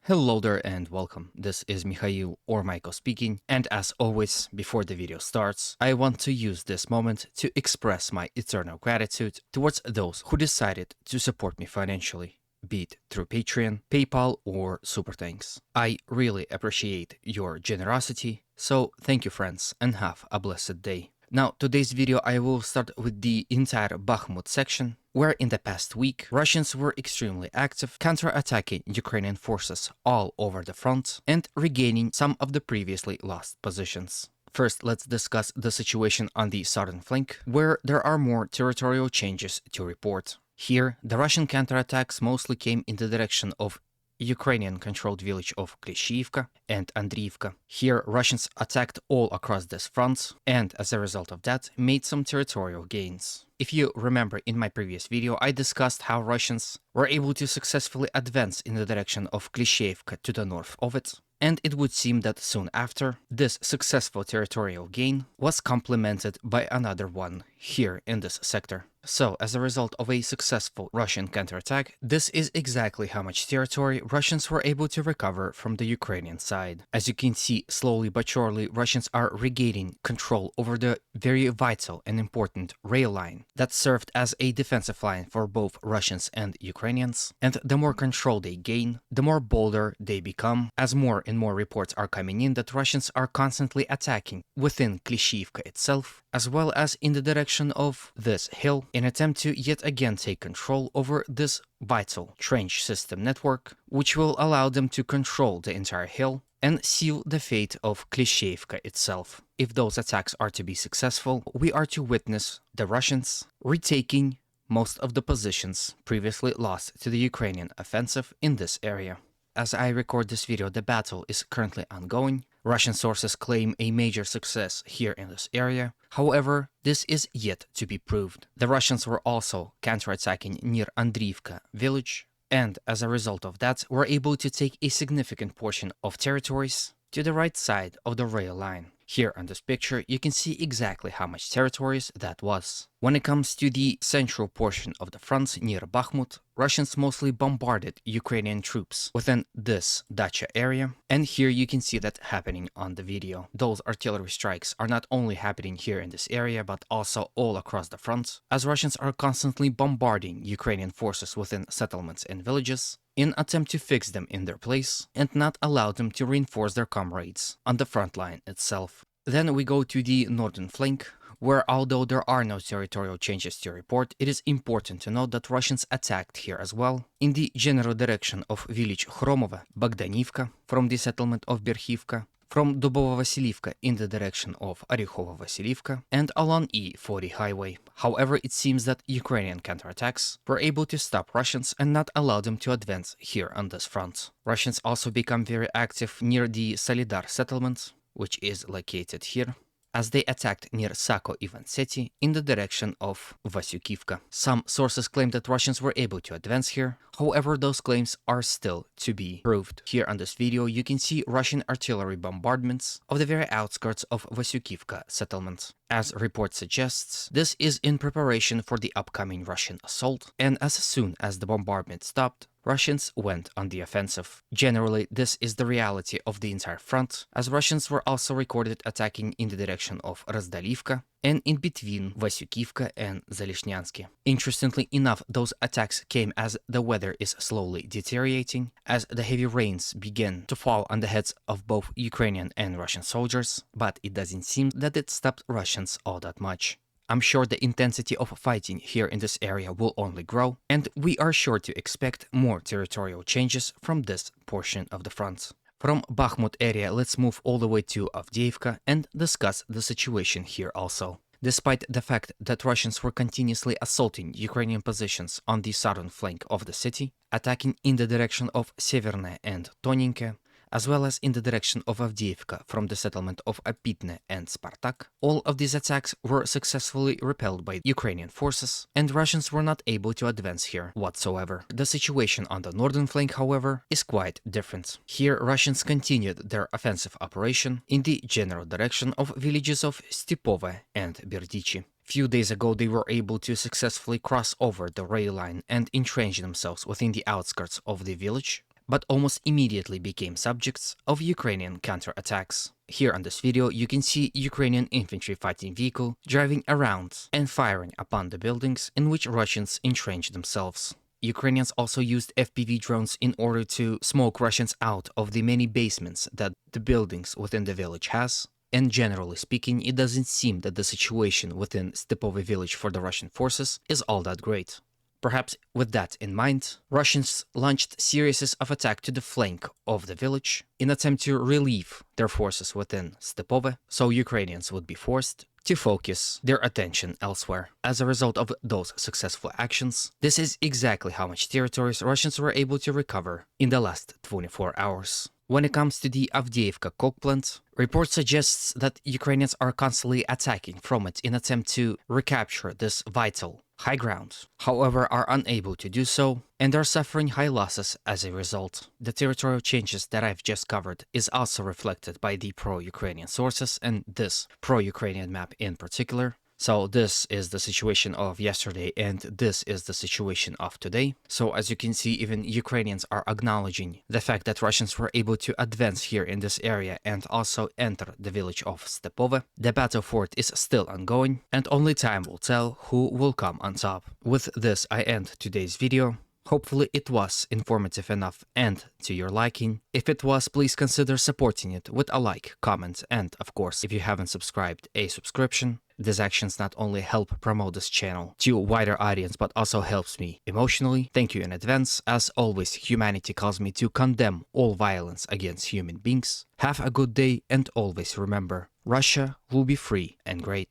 Hello there and welcome. This is Mikhail or Michael speaking, and as always, before the video starts, I want to use this moment to express my eternal gratitude towards those who decided to support me financially, be it through Patreon, PayPal, or Super Thanks. I really appreciate your generosity, so thank you friends and have a blessed day. Now, today's video I will start with the entire Bakhmut section, where in the past week, Russians were extremely active, counter-attacking Ukrainian forces all over the front and regaining some of the previously lost positions. First, let's discuss the situation on the southern flank, where there are more territorial changes to report. Here, the Russian counterattacks mostly came in the direction of Ukrainian-controlled village of Klishchiivka and Andriivka. Here, Russians attacked all across this front and, as a result of that, made some territorial gains. If you remember in my previous video, I discussed how Russians were able to successfully advance in the direction of Klishchiivka to the north of it, and it would seem that soon after, this successful territorial gain was complemented by another one here in this sector. So, as a result of a successful Russian counterattack, this is exactly how much territory Russians were able to recover from the Ukrainian side. As you can see, slowly but surely, Russians are regaining control over the very vital and important rail line that served as a defensive line for both Russians and Ukrainians. And the more control they gain, the more bolder they become, as more and more reports are coming in that Russians are constantly attacking within Klishchiivka itself, as well as in the direction of this hill, in an attempt to yet again take control over this vital trench system network, which will allow them to control the entire hill and seal the fate of Klishchiivka itself. If those attacks are to be successful, we are to witness the Russians retaking most of the positions previously lost to the Ukrainian offensive in this area. As I record this video, the battle is currently ongoing. Russian sources claim a major success here in this area. However, this is yet to be proved. The Russians were also counterattacking near Andriivka village, and as a result of that, were able to take a significant portion of territories to the right side of the rail line. Here on this picture, you can see exactly how much territories that was. When it comes to the central portion of the front near Bakhmut, Russians mostly bombarded Ukrainian troops within this dacha area, and here you can see that happening on the video. Those artillery strikes are not only happening here in this area, but also all across the front, as Russians are constantly bombarding Ukrainian forces within settlements and villages in attempt to fix them in their place and not allow them to reinforce their comrades on the front line itself. Then we go to the northern flank, where although there are no territorial changes to report, it is important to note that Russians attacked here as well, in the general direction of village Хромове, Bogdanivka, from the settlement of Berhivka, from Dubovo-Vasilivka in the direction of Orekhovo-Vasilivka, and along E40 highway. However, it seems that Ukrainian counterattacks were able to stop Russians and not allow them to advance here on this front. Russians also become very active near the Solidar settlement, which is located here, as they attacked near Sako-Ivanseti in the direction of Vasyukivka. Some sources claim that Russians were able to advance here, however those claims are still to be proved. Here on this video you can see Russian artillery bombardments of the very outskirts of Vasyukivka settlement. As report suggests, this is in preparation for the upcoming Russian assault, and as soon as the bombardment stopped, Russians went on the offensive. Generally, this is the reality of the entire front, as Russians were also recorded attacking in the direction of Razdalivka and in between Vasyukivka and Zalishniansky. Interestingly enough, those attacks came as the weather is slowly deteriorating, as the heavy rains begin to fall on the heads of both Ukrainian and Russian soldiers, but it doesn't seem that it stopped Russians all that much. I'm sure the intensity of fighting here in this area will only grow, and we are sure to expect more territorial changes from this portion of the front. From Bakhmut area, let's move all the way to Avdeevka and discuss the situation here also. Despite the fact that Russians were continuously assaulting Ukrainian positions on the southern flank of the city, attacking in the direction of Severne and Toninke, as well as in the direction of Avdeevka from the settlement of Apitne and Spartak, all of these attacks were successfully repelled by Ukrainian forces, and Russians were not able to advance here whatsoever. The situation on the northern flank, however, is quite different. Here, Russians continued their offensive operation in the general direction of villages of Stepove and Berdichi. Few days ago, they were able to successfully cross over the rail line and entrench themselves within the outskirts of the village, but almost immediately became subjects of Ukrainian counterattacks. Here on this video, you can see Ukrainian infantry fighting vehicle driving around and firing upon the buildings in which Russians entrenched themselves. Ukrainians also used FPV drones in order to smoke Russians out of the many basements that the buildings within the village has. And generally speaking, it doesn't seem that the situation within Stepove village for the Russian forces is all that great. Perhaps with that in mind, Russians launched series of attacks to the flank of the village in attempt to relieve their forces within Stepove, so Ukrainians would be forced to focus their attention elsewhere. As a result of those successful actions, this is exactly how much territories Russians were able to recover in the last 24 hours. When it comes to the Avdeevka coke plant, report suggests that Ukrainians are constantly attacking from it in attempt to recapture this vital high ground, however are unable to do so and are suffering high losses as a result. The territorial changes that I've just covered is also reflected by the pro-Ukrainian sources and this pro-Ukrainian map in particular. So this is the situation of yesterday and this is the situation of today. So as you can see, even Ukrainians are acknowledging the fact that Russians were able to advance here in this area and also enter the village of Stepove. The battle for it is still ongoing and only time will tell who will come on top. With this, I end today's video. Hopefully it was informative enough and to your liking. If it was, please consider supporting it with a like, comment, and of course, if you haven't subscribed, a subscription. These actions not only help promote this channel to a wider audience, but also helps me emotionally. Thank you in advance. As always, humanity calls me to condemn all violence against human beings. Have a good day and always remember, Russia will be free and great.